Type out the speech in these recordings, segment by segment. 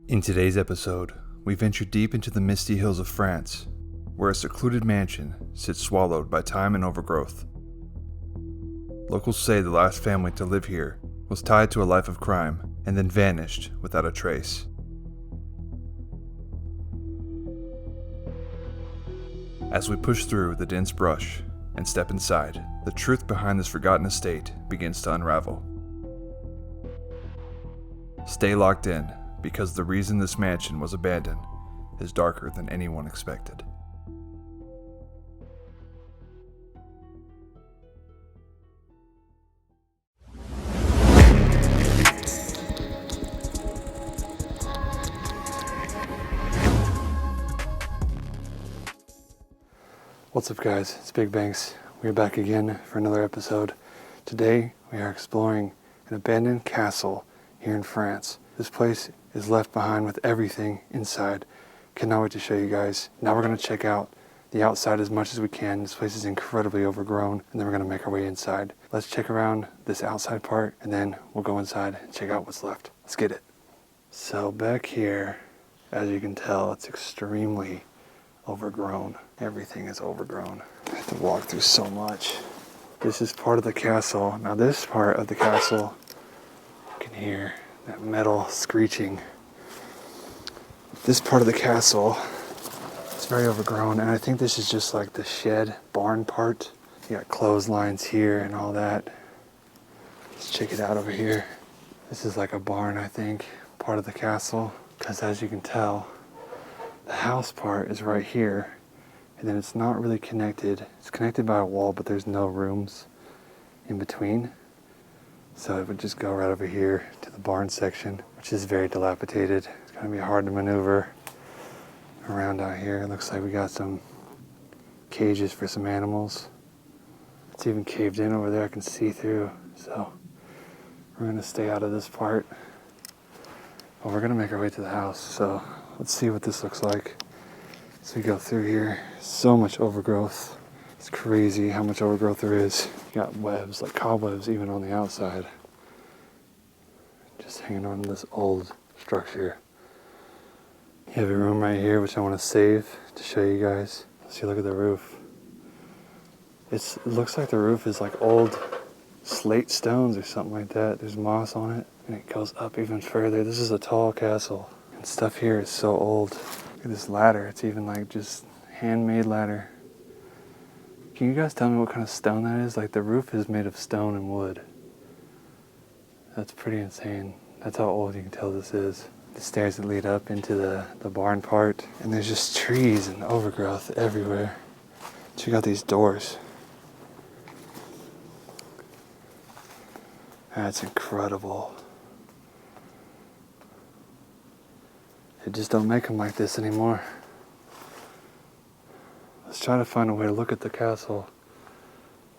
In today's episode, we venture deep into the misty hills of France, where a secluded mansion sits swallowed by time and overgrowth. Locals say the last family to live here was tied to a life of crime and then vanished without a trace. As we push through the dense brush and step inside, the truth behind this forgotten estate begins to unravel. Stay locked in, because the reason this mansion was abandoned is darker than anyone expected. What's up, guys? It's BigBankz. We're back again for another episode. Today we are exploring an abandoned castle here in France. This place is left behind with everything inside. Cannot wait to show you guys. Now we're going to check out the outside as much as we can. This place is incredibly overgrown, and then we're going to make our way inside. Let's check around this outside part, and then we'll go inside and check out what's left. Let's get it. So back here, as you can tell, it's extremely overgrown. Everything is overgrown. I have to walk through so much. This is part of the castle. Now this part of the castle, you can hear that metal screeching. This part of the castle is very overgrown, and I think this is just like the shed barn part. You got clotheslines here and all that. Let's check it out over here. This is like a barn, I think, part of the castle, because as you can tell, the house part is right here, and then it's not really connected. It's connected by a wall, but there's no rooms in between. So it would just go right over here to the barn section, which is very dilapidated. It's gonna be hard to maneuver around out here. It looks like we got some cages for some animals. It's even caved in over there, I can see through. So we're gonna stay out of this part. But we're gonna make our way to the house, so let's see what this looks like. So we go through here, so much overgrowth. It's crazy how much overgrowth there is. You got webs, like cobwebs, even on the outside. Just hanging on to this old structure. You have a room right here, which I want to save to show you guys. See, look at the roof. It looks like the roof is like old slate stones or something like that. There's moss on it, and it goes up even further. This is a tall castle, and stuff here is so old. Look at this ladder. It's even like just handmade ladder. Can you guys tell me what kind of stone that is? Like, the roof is made of stone and wood. That's pretty insane. That's how old you can tell this is. The stairs that lead up into the barn part. And there's just trees and overgrowth everywhere. Check out these doors. That's incredible. They just don't make them like this anymore. Let's try to find a way to look at the castle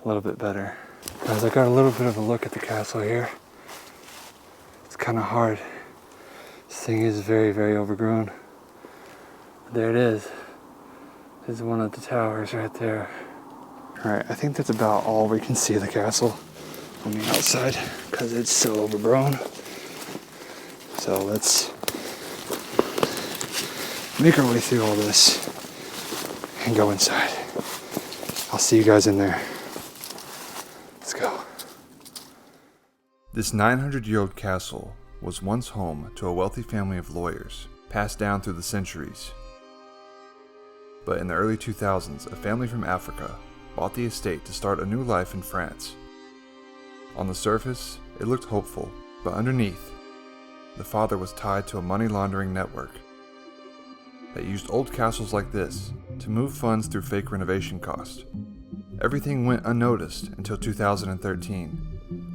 a little bit better. Guys, I got a little bit of a look at the castle here. It's kind of hard. This thing is very, very overgrown. There it is. There's one of the towers right there. Alright, I think that's about all we can see of the castle on the outside, because it's so overgrown. So let's make our way through all this and go inside. I'll see you guys in there. Let's go. This 900-year-old castle was once home to a wealthy family of lawyers, passed down through the centuries. But in the early 2000s, a family from Africa bought the estate to start a new life in France. On the surface, it looked hopeful, but underneath, the father was tied to a money laundering network that used old castles like this to move funds through fake renovation costs. Everything went unnoticed until 2013,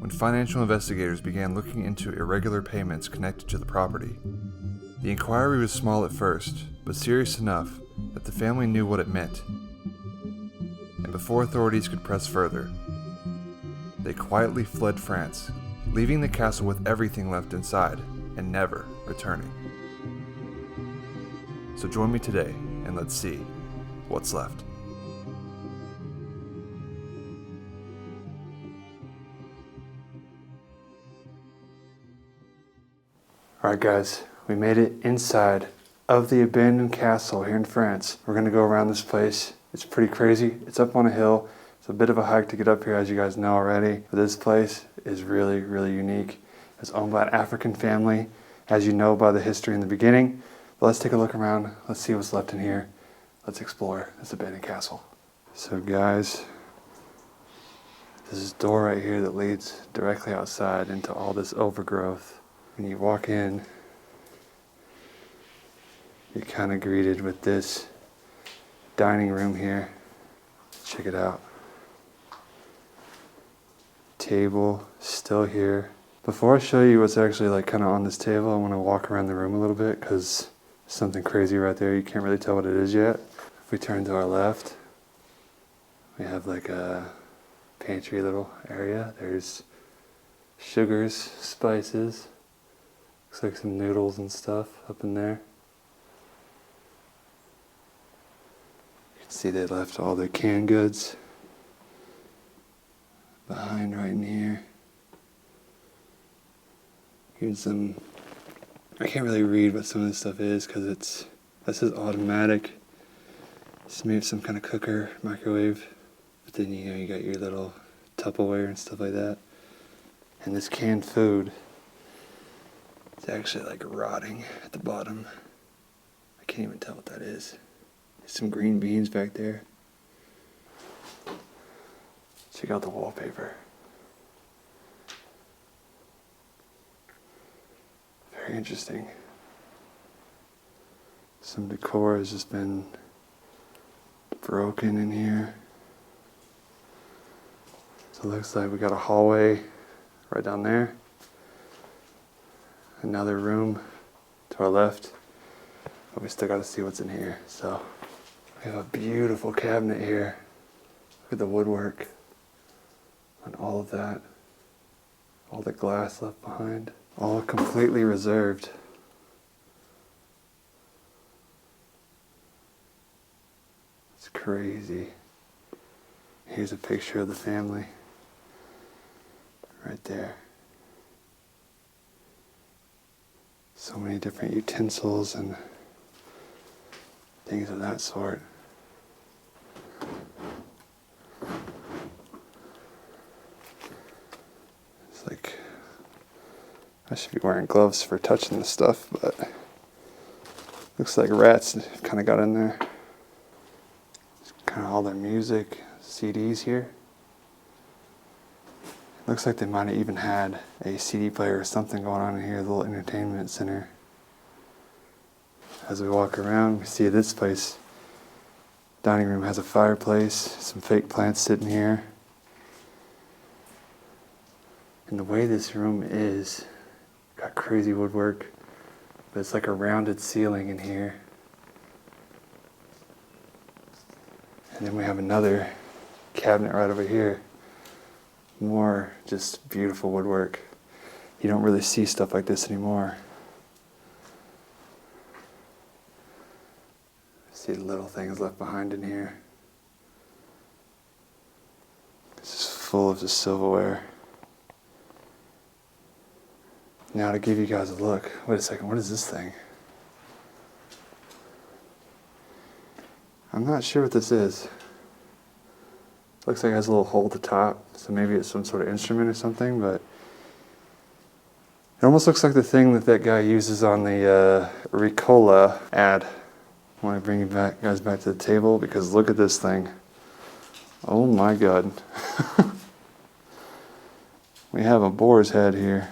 when financial investigators began looking into irregular payments connected to the property. The inquiry was small at first, but serious enough that the family knew what it meant. And before authorities could press further, they quietly fled France, leaving the castle with everything left inside and never returning. So join me today, and let's see what's left. Alright guys, We made it inside of the abandoned castle here in France. We're gonna go around this place. It's pretty crazy. It's up on a hill. It's a bit of a hike to get up here, as you guys know already. But this place is really, really unique. It's owned by an African family, as you know by the history in the beginning. But let's take a look around. Let's see what's left in here. Let's explore this abandoned castle. So guys, there's this door right here that leads directly outside into all this overgrowth. When you walk in, you're kind of greeted with this dining room here. Check it out. Table still here. Before I show you what's actually like kind of on this table, I want to walk around the room a little bit because there's something crazy right there. You can't really tell what it is yet. If we turn to our left, we have like a pantry little area. There's sugars, spices. Looks like some noodles and stuff up in there. See, they left all their canned goods behind right in here. Here's some, I can't really read what some of this stuff is because this is automatic. It's maybe some kind of cooker, microwave. But then you got your little Tupperware and stuff like that. And this canned food is actually like rotting at the bottom. I can't even tell what that is. Some green beans back there. Check out the wallpaper. Very interesting. Some decor has just been broken in here. So it looks like we got a hallway right down there. Another room to our left. But we still got to see what's in here. So we have a beautiful cabinet here. Look at the woodwork on all of that. All the glass left behind. All completely reserved. It's crazy. Here's a picture of the family. Right there. So many different utensils and things of that sort. It's like, I should be wearing gloves for touching this stuff, but looks like rats kind of got in there. It's kind of all their music, CDs here. Looks like they might have even had a CD player or something going on in here, a little entertainment center. As we walk around, we see this place. Dining room has a fireplace, some fake plants sitting here. And the way this room is, got crazy woodwork, but it's like a rounded ceiling in here. And then we have another cabinet right over here. More just beautiful woodwork. You don't really see stuff like this anymore. See the little things left behind in here. This is full of just silverware. Now to give you guys a look. Wait a second, what is this thing? I'm not sure what this is. Looks like it has a little hole at the top, so maybe it's some sort of instrument or something, but it almost looks like the thing that guy uses on the Ricola ad. I want to bring you guys back to the table because look at this thing. Oh my God. We have a boar's head here.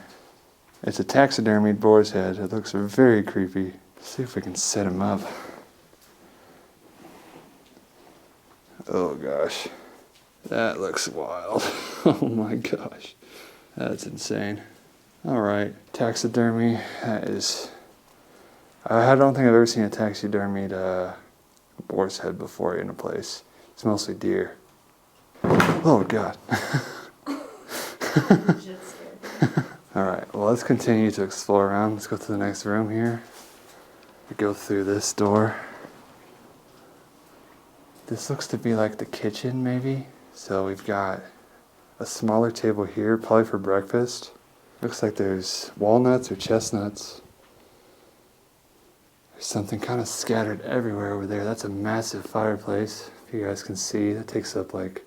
It's a taxidermied boar's head. It looks very creepy. Let's see if we can set him up. Oh gosh. That looks wild. Oh my gosh. That's insane. Alright, taxidermy. That is... I don't think I've ever seen a taxidermied boar's head before in a place. It's mostly deer. Oh God. Alright, well let's continue to explore around. Let's go to the next room here. We go through this door. This looks to be like the kitchen maybe. So we've got a smaller table here, probably for breakfast. Looks like there's walnuts or chestnuts. There's something kind of scattered everywhere over there. That's a massive fireplace. If you guys can see, that takes up like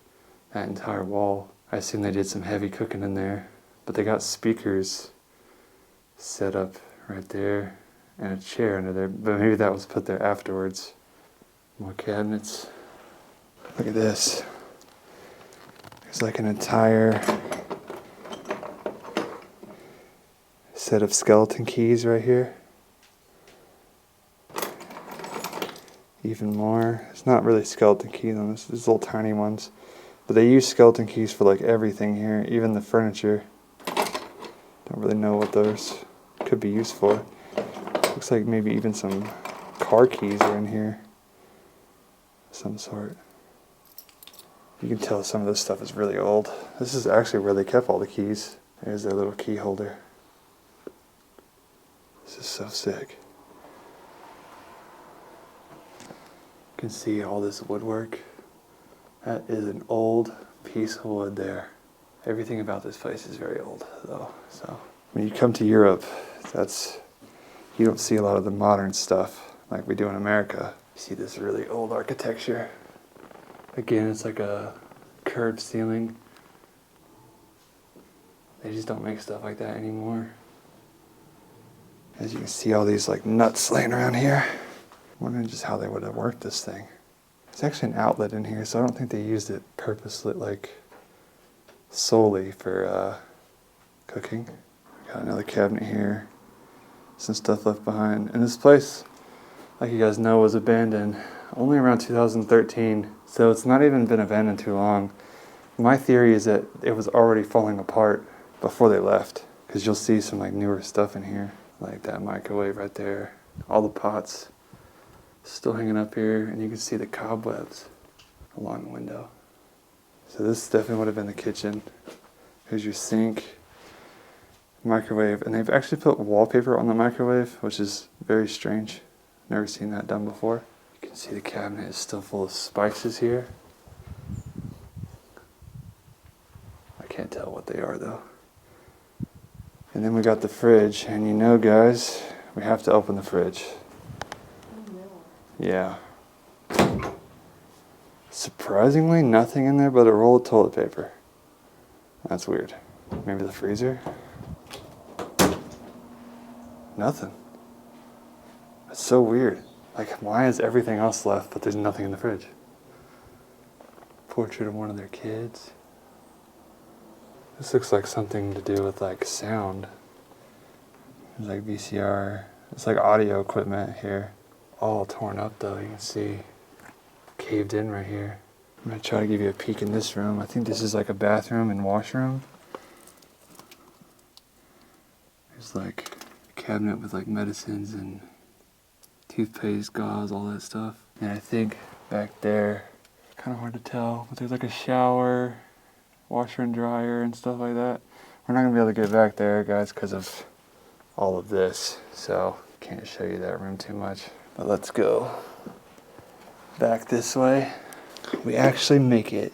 that entire wall. I assume they did some heavy cooking in there. But they got speakers set up right there and a chair under there. But maybe that was put there afterwards. More cabinets. Look at this. There's like an entire set of skeleton keys right here. Even more. It's not really skeleton keys on this. There's little tiny ones. But they use skeleton keys for like everything here, even the furniture. Don't really know what those could be used for. Looks like maybe even some car keys are in here. Of some sort. You can tell some of this stuff is really old. This is actually where they kept all the keys. There's their little key holder. This is so sick. You can see all this woodwork. That is an old piece of wood there. Everything about this place is very old though. So when you come to Europe, you don't see a lot of the modern stuff like we do in America. You see this really old architecture. Again, it's like a curved ceiling. They just don't make stuff like that anymore. As you can see all these like nuts laying around here. I'm wondering just how they would have worked this thing. There's actually an outlet in here, so I don't think they used it purposely, like solely for cooking. Got another cabinet here. Some stuff left behind. And this place, like you guys know, was abandoned only around 2013. So it's not even been abandoned too long. My theory is that it was already falling apart before they left. Because you'll see some like newer stuff in here. Like that microwave right there. All the pots still hanging up here. And you can see the cobwebs along the window. So this definitely would have been the kitchen. Here's your sink. Microwave. And they've actually put wallpaper on the microwave, which is very strange. Never seen that done before. You can see the cabinet is still full of spices here. I can't tell what they are though. And then we got the fridge, and you know guys, we have to open the fridge. Yeah. Surprisingly, nothing in there but a roll of toilet paper. That's weird. Maybe the freezer? Nothing. That's so weird. Like, why is everything else left, but there's nothing in the fridge? Portrait of one of their kids. This looks like something to do with like sound. There's like VCR. It's like audio equipment here. All torn up though, you can see. Caved in right here. I'm going to try to give you a peek in this room. I think this is like a bathroom and washroom. There's like a cabinet with like medicines and toothpaste, gauze, all that stuff. And I think back there, kind of hard to tell, but there's like a shower, washer and dryer and stuff like that. We're not going to be able to get back there, guys, because of all of this. So can't show you that room too much. But let's go back this way. We actually make it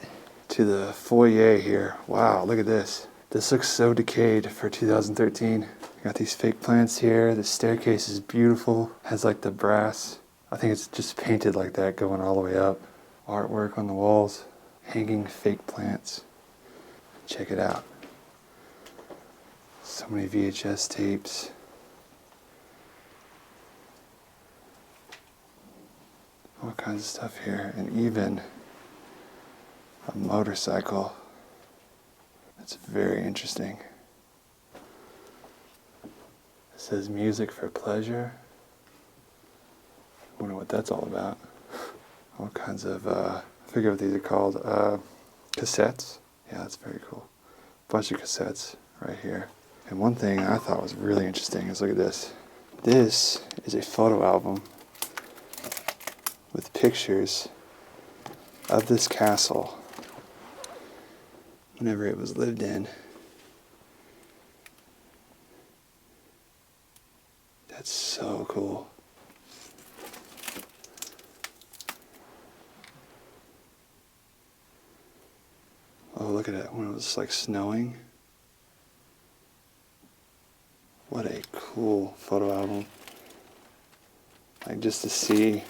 to the foyer here. Wow, look at this. This looks so decayed for 2013. Got these fake plants here. The staircase is beautiful. Has like the brass. I think it's just painted like that going all the way up. Artwork on the walls. Hanging fake plants. Check it out. So many VHS tapes. All kinds of stuff here. And even a motorcycle. That's very interesting. It says music for pleasure. I wonder what that's all about. All kinds of, I forget what these are called, cassettes. Yeah, that's very cool. Bunch of cassettes right here. And one thing I thought was really interesting is, look at this. This is a photo album with pictures of this castle whenever it was lived in. That's so cool. Oh, look at it when it was like snowing. What a cool photo album. like just to see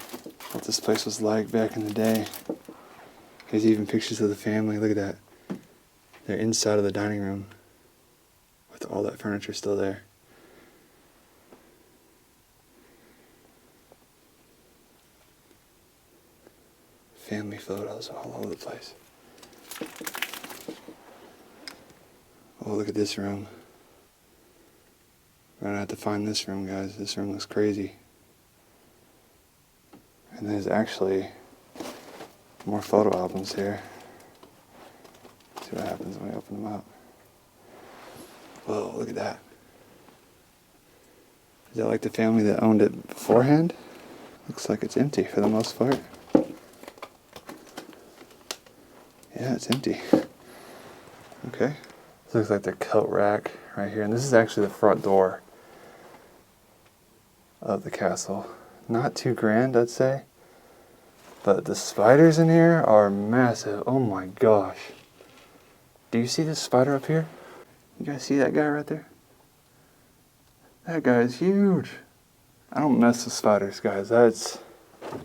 what this place was like back in the day. There's even pictures of the family. Look at that. They're inside of the dining room with all that furniture still there. Family photos all over the place. Oh, look at this room. We're gonna have to find this room, guys. This room looks crazy. And there's actually more photo albums here. Let's see what happens when we open them up. Whoa, look at that. Is that like the family that owned it beforehand? Looks like it's empty for the most part. Yeah, it's empty. Okay. This looks like the coat rack right here. And this is actually the front door of the castle. Not too grand, I'd say. But the spiders in here are massive. Oh my gosh. Do you see this spider up here? You guys see that guy right there? That guy is huge. I don't mess with spiders, guys. That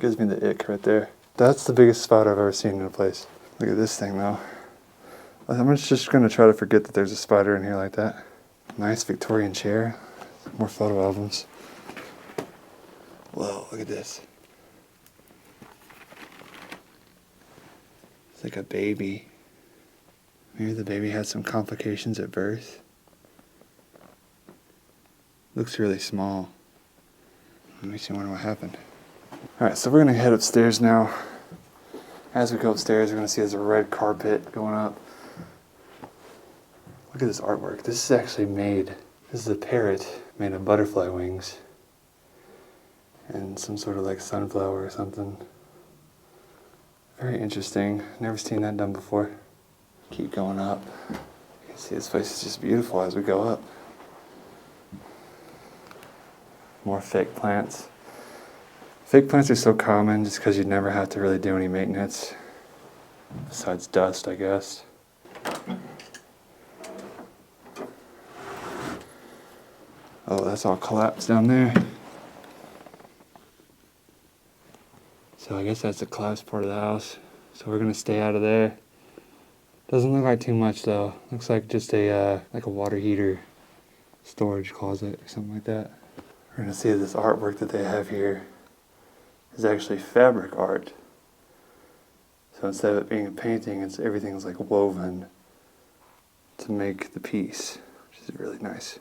gives me the ick right there. That's the biggest spider I've ever seen in a place. Look at this thing though. I'm just going to try to forget that there's a spider in here like that. Nice Victorian chair. More photo albums. Whoa, look at this. It's like a baby. Maybe the baby had some complications at birth. Looks really small. It makes me wonder what happened. Alright, so we're going to head upstairs now. As we go upstairs, we're going to see there's a red carpet going up. Look at this artwork. This is actually made. This is a parrot made of butterfly wings. And some sort of like sunflower or something. Very interesting. Never seen that done before. Keep going up. You can see this place is just beautiful as we go up. More fake plants. Fake plants are so common just because you never have to really do any maintenance. Besides dust, I guess. Oh, that's all collapsed down there. So I guess that's the collapsed part of the house. So we're gonna stay out of there. Doesn't look like too much though. Looks like just a like a water heater storage closet or something like that. We're gonna see this artwork that they have here is actually fabric art. So instead of it being a painting, everything's like woven to make the piece, which is really nice.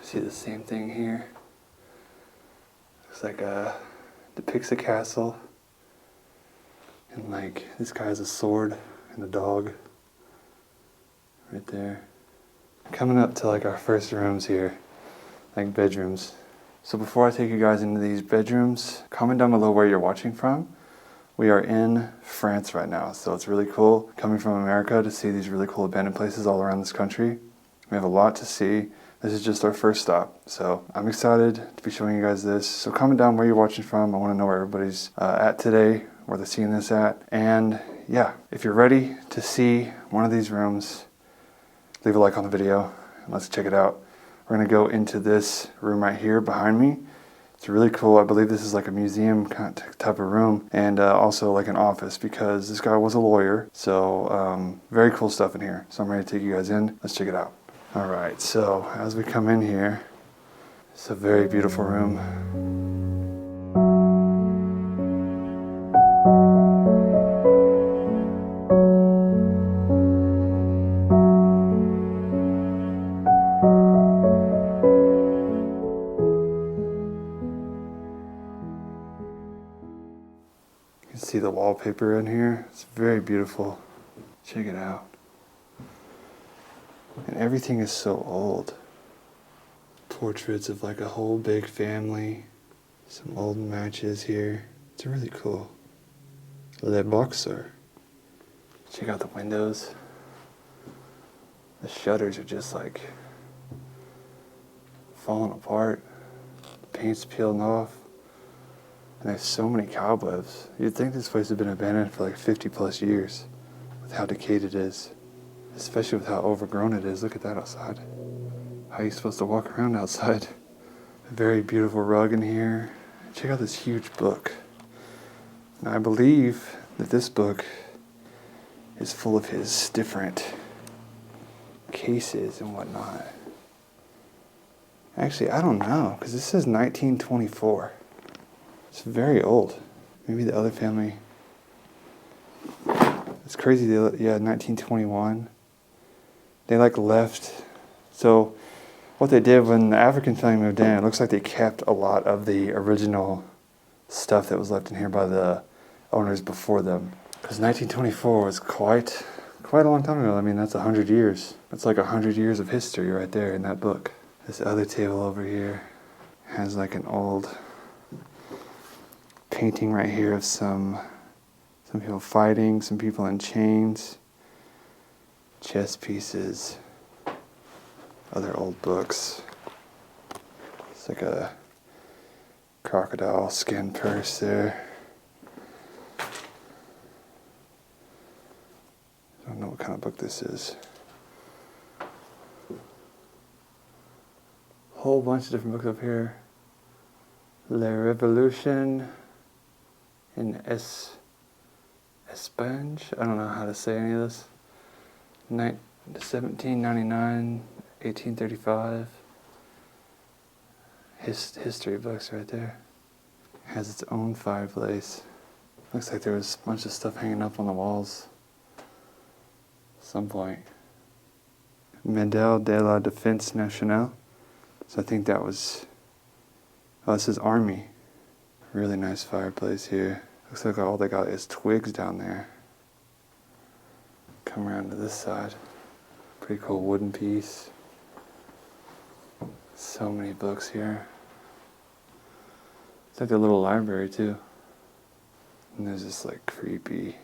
See the same thing here. Looks like depicts a castle, and like this guy has a sword and a dog right there. Coming up to like our first rooms here, like bedrooms. So before I take you guys into these bedrooms, comment down below where you're watching from. We are in France right now, so it's really cool coming from America to see these really cool abandoned places all around this country. We have a lot to see. This is just our first stop, so I'm excited to be showing you guys this. So comment down where you're watching from. I want to know where everybody's at today, where they're seeing this at. And yeah, if you're ready to see one of these rooms, leave a like on the video and let's check it out. We're going to go into this room right here behind me. It's really cool. I believe this is like a museum kind of type of room, and also like an office because this guy was a lawyer. So very cool stuff in here. So I'm ready to take you guys in. Let's check it out. All right, so as we come in here, it's a very beautiful room. You can see the wallpaper in here. It's very beautiful. Check it out. And everything is so old. Portraits of like a whole big family. Some old matches here. It's really cool. Le Boxer. Check out the windows. The shutters are just like falling apart. The paint's peeling off. And there's so many cobwebs. You'd think this place had been abandoned for like 50 plus years with how decayed it is. Especially with how overgrown it is. Look at that outside. How are you supposed to walk around outside? Very beautiful rug in here. Check out this huge book. Now, I believe that this book is full of his different cases and whatnot. Actually, I don't know, because this says 1924. It's very old. Maybe the other family. It's crazy. Yeah, 1921. They left. So what they did when the African family moved in, it looks like they kept a lot of the original stuff that was left in here by the owners before them. Because 1924 was quite a long time ago. I mean, that's 100 years. That's like 100 years of history right there in that book. This other table over here has like an old painting right here of some people fighting, some people in chains, chess pieces, other old books. It's like a crocodile skin purse there. I don't know what kind of book this is. Whole bunch of different books up here. La Revolution in Espagne. I don't know how to say any of this. 1799, 1835. History books right there. Has its own fireplace. Looks like there was a bunch of stuff hanging up on the walls at some point. Medal de la Défense Nationale. So I think that was, this is Army. Really nice fireplace here. Looks like all they got is twigs down there. Come around to this side. Pretty cool wooden piece. So many books here. It's like a little library too. And there's this like creepy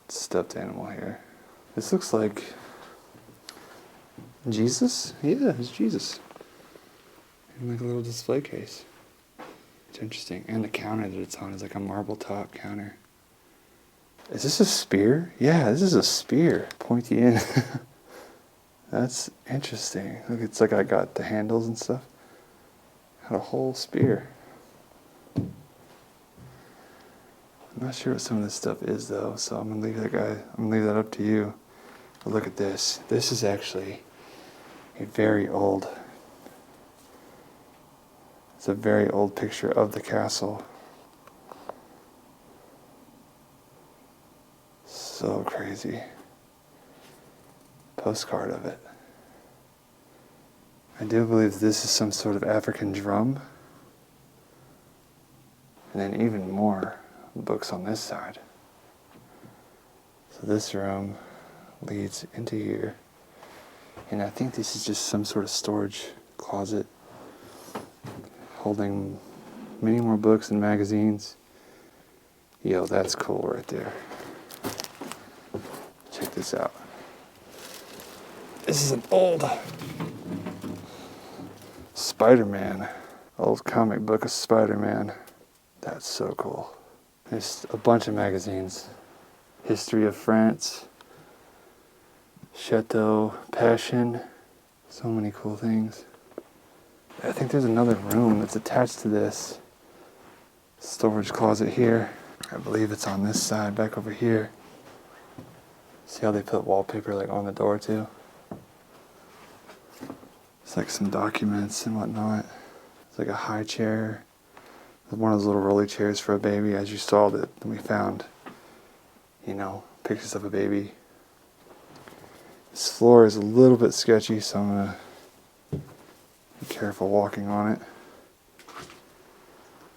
stuffed animal here. This looks like Jesus? Yeah, it's Jesus. In like a little display case. It's interesting. And the counter that it's on is like a marble top counter. Is this a spear? Yeah, this is a spear. Pointy end. That's interesting. Look, it's like I got the handles and stuff. Got a whole spear. I'm not sure what some of this stuff is though, so I'm gonna leave that up to you. But look at this. This is actually a very old picture of the castle. So crazy. Postcard of it. I do believe this is some sort of African drum. And then even more books on this side. So this room leads into here. And I think this is just some sort of storage closet holding many more books and magazines. Yo, that's cool right there. Check this out. This is an old Spider-Man. Old comic book of Spider-Man. That's so cool. There's a bunch of magazines. History of France. Chateau, Passion. So many cool things. I think there's another room that's attached to this storage closet here. I believe it's on this side, back over here. See how they put wallpaper like on the door too? It's like some documents and whatnot. It's like a high chair. One of those little rolly chairs for a baby, as you saw that we found, pictures of a baby. This floor is a little bit sketchy, so I'm gonna be careful walking on it.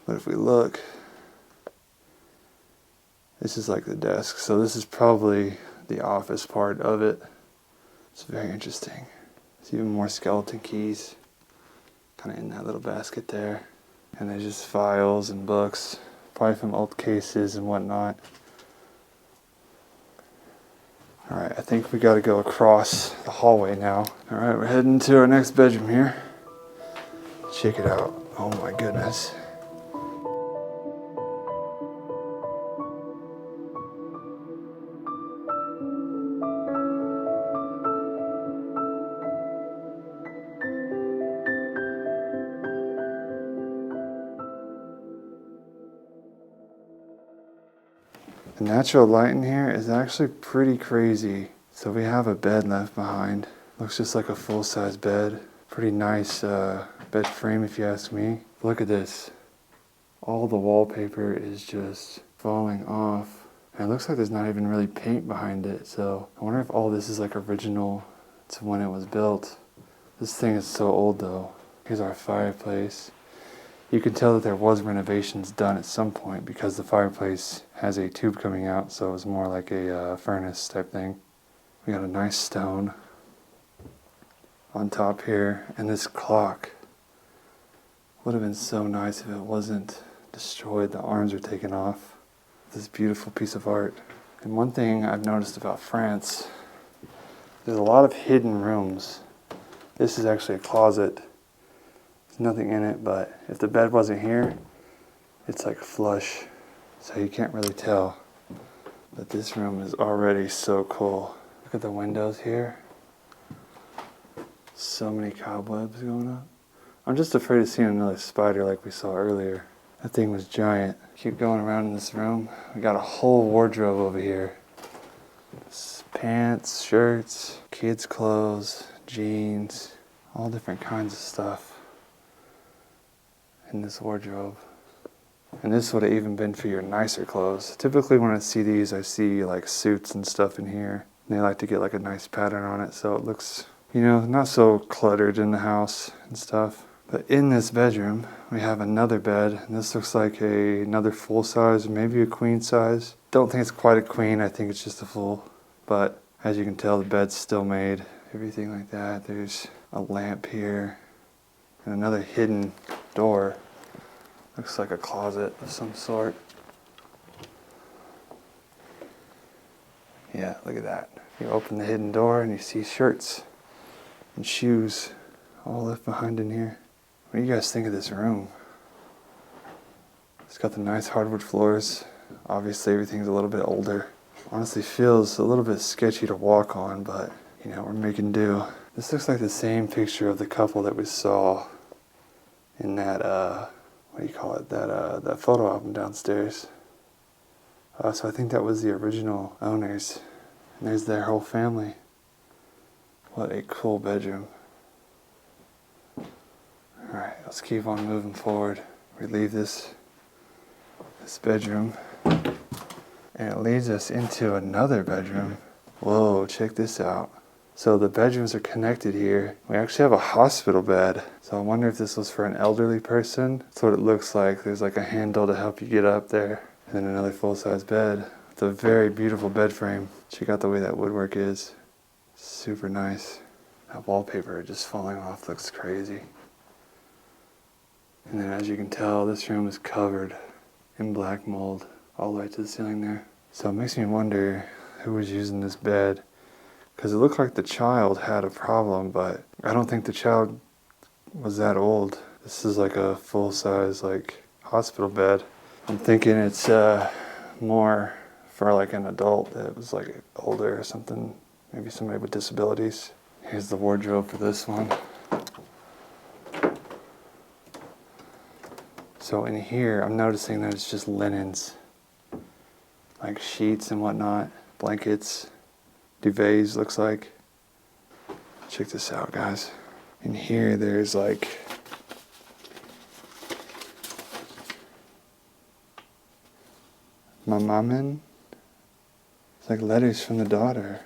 But if we look, this is like the desk. So this is probably the office part of it. It's very interesting. There's even more skeleton keys kind of in that little basket there. And there's just files and books, probably from old cases and whatnot. Alright, I think we got to go across the hallway now. Alright, we're heading to our next bedroom here. Check it out. Oh my goodness. The natural light in here is actually pretty crazy. So we have a bed left behind. Looks just like a full-size bed. Pretty nice bed frame if you ask me. Look at this. All the wallpaper is just falling off. And it looks like there's not even really paint behind it. So I wonder if all this is like original to when it was built. This thing is so old though. Here's our fireplace. You can tell that there was renovations done at some point because the fireplace has a tube coming out, so it was more like a furnace type thing. We got a nice stone on top here, and this clock would have been so nice if it wasn't destroyed. The arms are taken off. This beautiful piece of art. And one thing I've noticed about France, there's a lot of hidden rooms. This is actually a closet. There's nothing in it, but if the bed wasn't here, it's like flush, so you can't really tell. But this room is already so cool. Look at the windows here. So many cobwebs going up. I'm just afraid of seeing another spider like we saw earlier. That thing was giant. Keep going around in this room. We got a whole wardrobe over here. Pants, shirts, kids' clothes, jeans, all different kinds of stuff in this wardrobe. And this would have even been for your nicer clothes. Typically when I see these, I see like suits and stuff in here. And they like to get like a nice pattern on it so it looks, you know, not so cluttered in the house and stuff. But in this bedroom, we have another bed, and this looks like another full size, maybe a queen size. Don't think it's quite a queen, I think it's just a full. But as you can tell, the bed's still made, everything like that. There's a lamp here, and another hidden door. Looks like a closet of some sort. Yeah, look at that. You open the hidden door and you see shirts and shoes all left behind in here. What do you guys think of this room? It's got the nice hardwood floors. Obviously everything's a little bit older. Honestly feels a little bit sketchy to walk on, but you know, we're making do. This looks like the same picture of the couple that we saw in that, what do you call it, that photo album downstairs. So I think that was the original owners. And there's their whole family. What a cool bedroom. Alright, let's keep on moving forward. We leave this bedroom, and it leads us into another bedroom. Whoa, check this out. So the bedrooms are connected here. We actually have a hospital bed. So I wonder if this was for an elderly person. That's what it looks like. There's like a handle to help you get up there. And then another full-size bed. It's a very beautiful bed frame. Check out the way that woodwork is. Super nice. That wallpaper just falling off looks crazy. And then as you can tell, this room is covered in black mold all the way to the ceiling there. So it makes me wonder who was using this bed, because it looked like the child had a problem, but I don't think the child was that old. This is like a full-size like hospital bed. I'm thinking it's more for like an adult that was like older or something, maybe somebody with disabilities. Here's the wardrobe for this one. So in here, I'm noticing that it's just linens, like sheets and whatnot, blankets, duvets looks like. Check this out, guys. In here, there's like Mamamin. It's like letters from the daughter,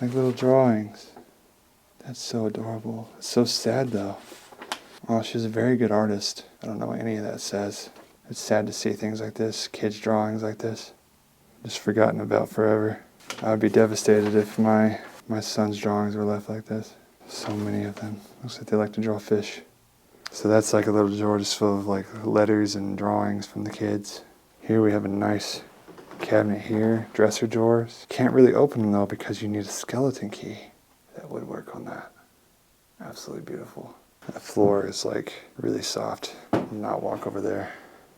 like little drawings. That's so adorable. It's so sad though. Oh, she's a very good artist. I don't know what any of that says. It's sad to see things like this, kids' drawings like this, just forgotten about forever. I would be devastated if my son's drawings were left like this. So many of them. Looks like they like to draw fish. So that's like a little drawer just full of like letters and drawings from the kids. Here we have a nice cabinet here, dresser drawers. Can't really open them though because you need a skeleton key. That would work on that. Absolutely beautiful. The floor is like really soft. Do not walk over there.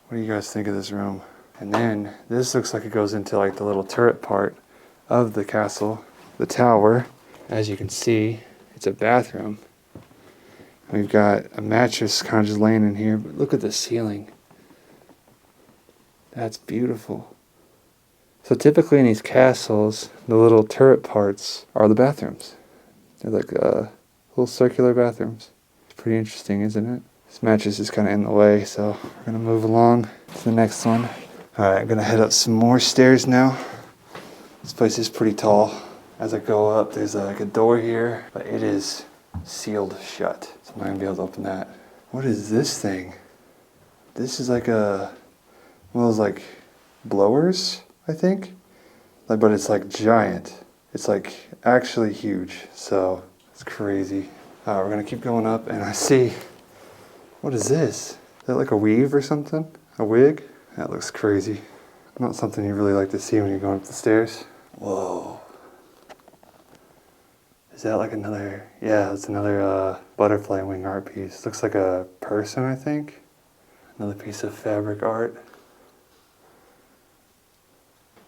What do you guys think of this room? And then this looks like it goes into like the little turret part of the castle, the tower. As you can see, it's a bathroom. We've got a mattress kind of just laying in here, but look at the ceiling. That's beautiful. So typically in these castles, the little turret parts are the bathrooms. They're like little circular bathrooms. It's pretty interesting, isn't it? This mattress is kind of in the way, so we're going to move along to the next one. Alright, I'm going to head up some more stairs now. This place is pretty tall. As I go up, there's like a door here, but it is sealed shut. So I'm not going to be able to open that. What is this thing? This is like one of those like blowers, I think. But it's like giant. It's like actually huge. So it's crazy. We're going to keep going up and I see, what is this? Is that like a weave or something? A wig? That looks crazy. Not something you really like to see when you're going up the stairs. Whoa. Is that like another, yeah, it's another butterfly wing art piece. Looks like a person, I think. Another piece of fabric art.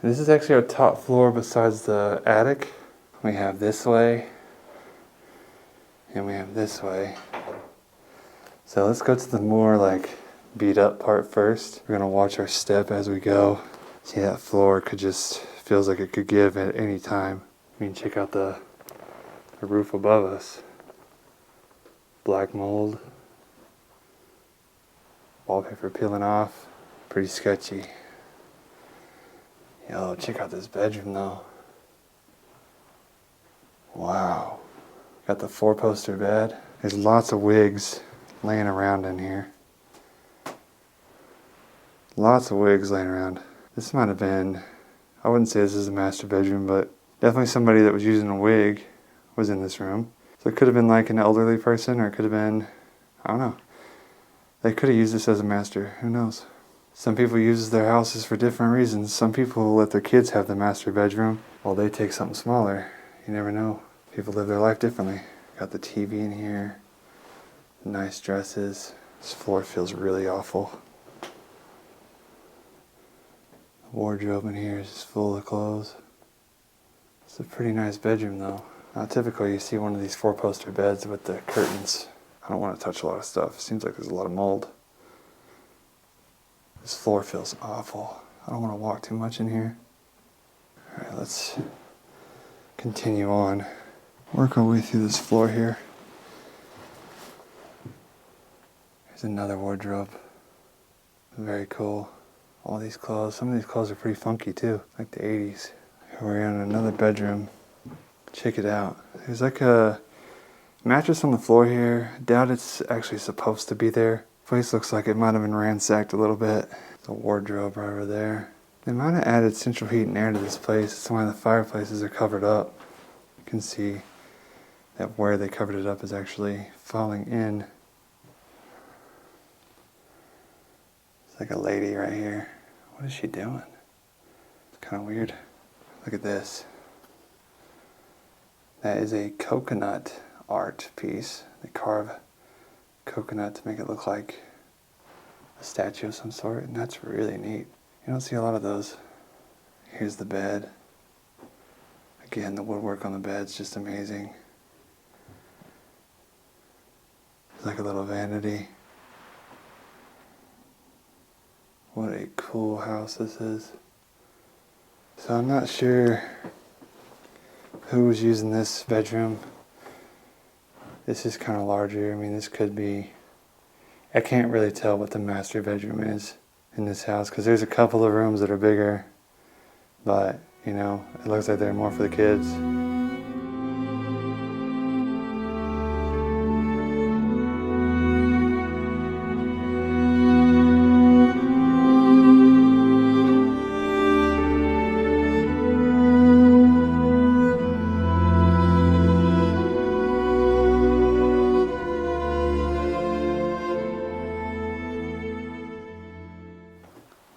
And this is actually our top floor besides the attic. We have this way, and we have this way. So let's go to the more like beat up part first. We're gonna watch our step as we go. See, that floor feels like it could give at any time. I mean, check out the roof above us. Black mold. Wallpaper peeling off. Pretty sketchy. Yo, check out this bedroom though. Wow. Got the 4-poster bed. There's lots of wigs laying around in here. Lots of wigs laying around. This might have been, I wouldn't say this is a master bedroom, but definitely somebody that was using a wig was in this room. So it could have been like an elderly person, or it could have been, I don't know. They could have used this as a master, who knows? Some people use their houses for different reasons. Some people let their kids have the master bedroom while they take something smaller. You never know. People live their life differently. Got the TV in here. Nice dresses. This floor feels really awful. The wardrobe in here is just full of clothes. It's a pretty nice bedroom though. Now typically you see one of these 4-poster beds with the curtains. I don't want to touch a lot of stuff. It seems like there's a lot of mold. This floor feels awful. I don't want to walk too much in here. Alright, let's continue on. Work our way through this floor here. Here's another wardrobe. Very cool. All these clothes. Some of these clothes are pretty funky too, like the 80s. We're in another bedroom. Check it out. There's like a mattress on the floor here. I doubt it's actually supposed to be there. Place looks like it might have been ransacked a little bit. The wardrobe right over there. They might have added central heat and air to this place. That's why the fireplaces are covered up. You can see that where they covered it up is actually falling in. It's like a lady right here. What is she doing? It's kind of weird. Look at this. That is a coconut art piece. They carve coconut to make it look like a statue of some sort, and that's really neat. You don't see a lot of those. Here's the bed. Again, the woodwork on the bed's just amazing. It's like a little vanity. What a cool house this is. So I'm not sure who was using this bedroom. This is kind of larger. I mean, this could be, I can't really tell what the master bedroom is in this house because there's a couple of rooms that are bigger, but you know, it looks like they're more for the kids.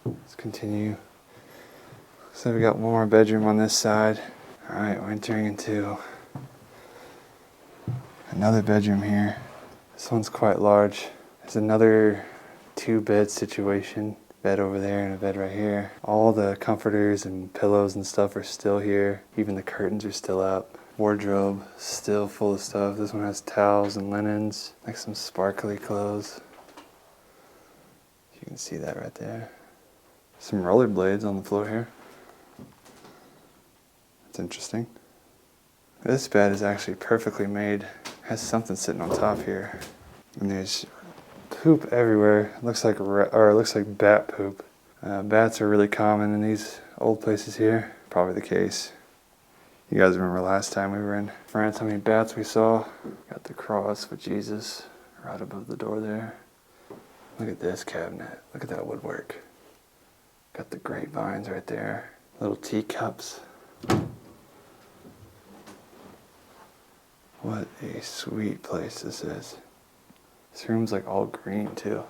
Let's continue. So we got one more bedroom on this side. Alright, we're entering into another bedroom here. This one's quite large. There's another 2-bed situation. Bed over there and a bed right here. All the comforters and pillows and stuff are still here. Even the curtains are still up. Wardrobe still full of stuff. This one has towels and linens, like some sparkly clothes. You can see that right there. Some rollerblades on the floor here. It's interesting. This bed is actually perfectly made. Has something sitting on top here. And there's poop everywhere. It looks like bat poop. Bats are really common in these old places here. Probably the case. You guys remember last time we were in France, how many bats we saw? Got the cross with Jesus right above the door there. Look at this cabinet. Look at that woodwork. Got the grapevines right there. Little teacups. What a sweet place this is. This room's like all green too.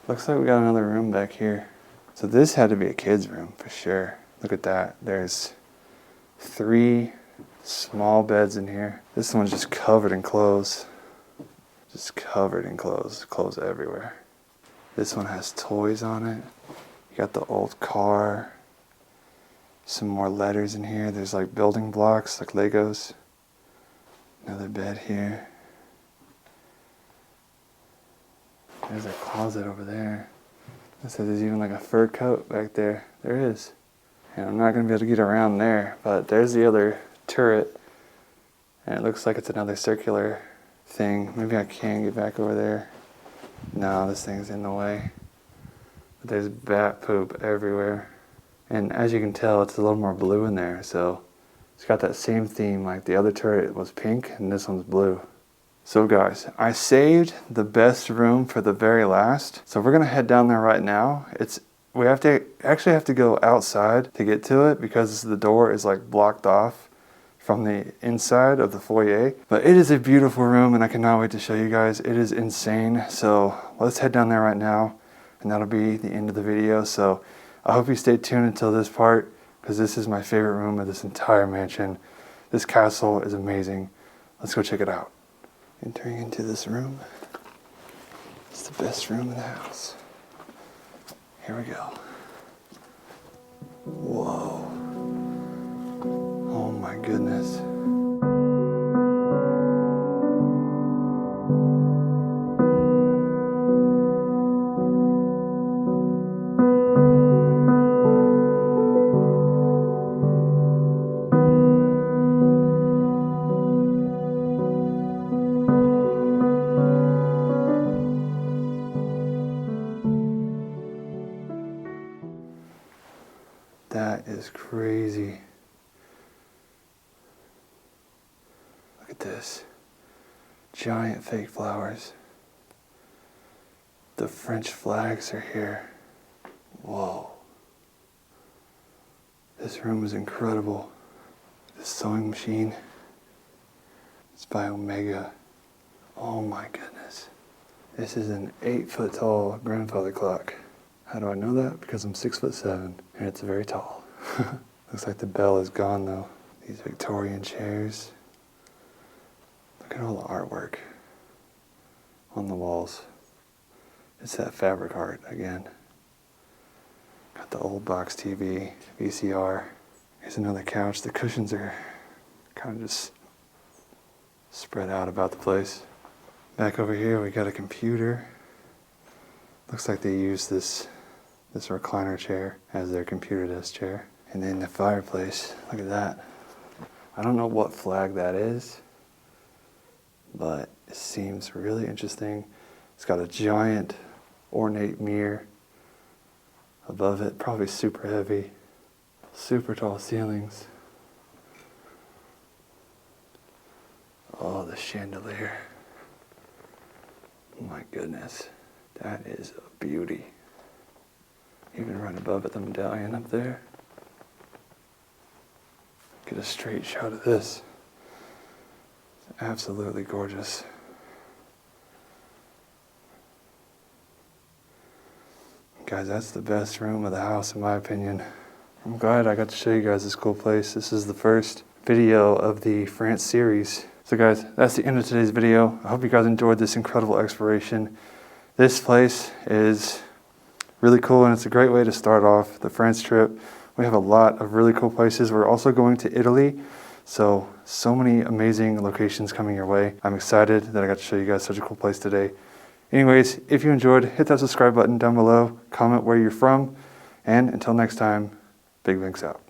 Looks like we got another room back here. So this had to be a kid's room for sure. Look at that. There's 3 small beds in here. This one's just covered in clothes. Just covered in clothes. Clothes everywhere. This one has toys on it. You got the old car. Some more letters in here. There's like building blocks, like Legos. Another bed here. There's a closet over there. I said there's even like a fur coat back there. There is. And I'm not going to be able to get around there, but there's the other turret. And it looks like it's another circular thing. Maybe I can get back over there. No, this thing's in the way. But there's bat poop everywhere. And as you can tell, it's a little more blue in there, so it's got that same theme, like the other turret was pink and this one's blue. So guys, I saved the best room for the very last. So we're gonna head down there right now. We have to go outside to get to it because the door is like blocked off from the inside of the foyer. But it is a beautiful room and I cannot wait to show you guys. It is insane. So let's head down there right now and that'll be the end of the video. So I hope you stay tuned until this part because this is my favorite room of this entire mansion. This castle is amazing. Let's go check it out. Entering into this room. It's the best room in the house. Here we go. Whoa. Oh my goodness. That is crazy. Look at this. Giant fake flowers. The French flags are here. Whoa. This room is incredible. This sewing machine. It's by Omega. Oh my goodness. This is an 8-foot tall grandfather clock. How do I know that? Because I'm 6'7" and it's very tall. Looks like the bell is gone though. These Victorian chairs. Look at all the artwork on the walls. It's that fabric art again. Got the old box TV, VCR. Here's another couch. The cushions are kind of just spread out about the place. Back over here we got a computer. Looks like they use this recliner chair as their computer desk chair. And then the fireplace, look at that. I don't know what flag that is, but it seems really interesting. It's got a giant ornate mirror above it, probably super heavy. Super tall ceilings. Oh, the chandelier. Oh my goodness, that is a beauty. Even right above it, the medallion up there. Get a straight shot of this. It's absolutely gorgeous. Guys, that's the best room of the house in my opinion. I'm glad I got to show you guys this cool place. This is the first video of the France series. So guys, that's the end of today's video. I hope you guys enjoyed this incredible exploration. This place is really cool and it's a great way to start off the France trip. We have a lot of really cool places. We're also going to Italy. So many amazing locations coming your way. I'm excited that I got to show you guys such a cool place today. Anyways, if you enjoyed, hit that subscribe button down below, comment where you're from, and until next time, BigBankz out.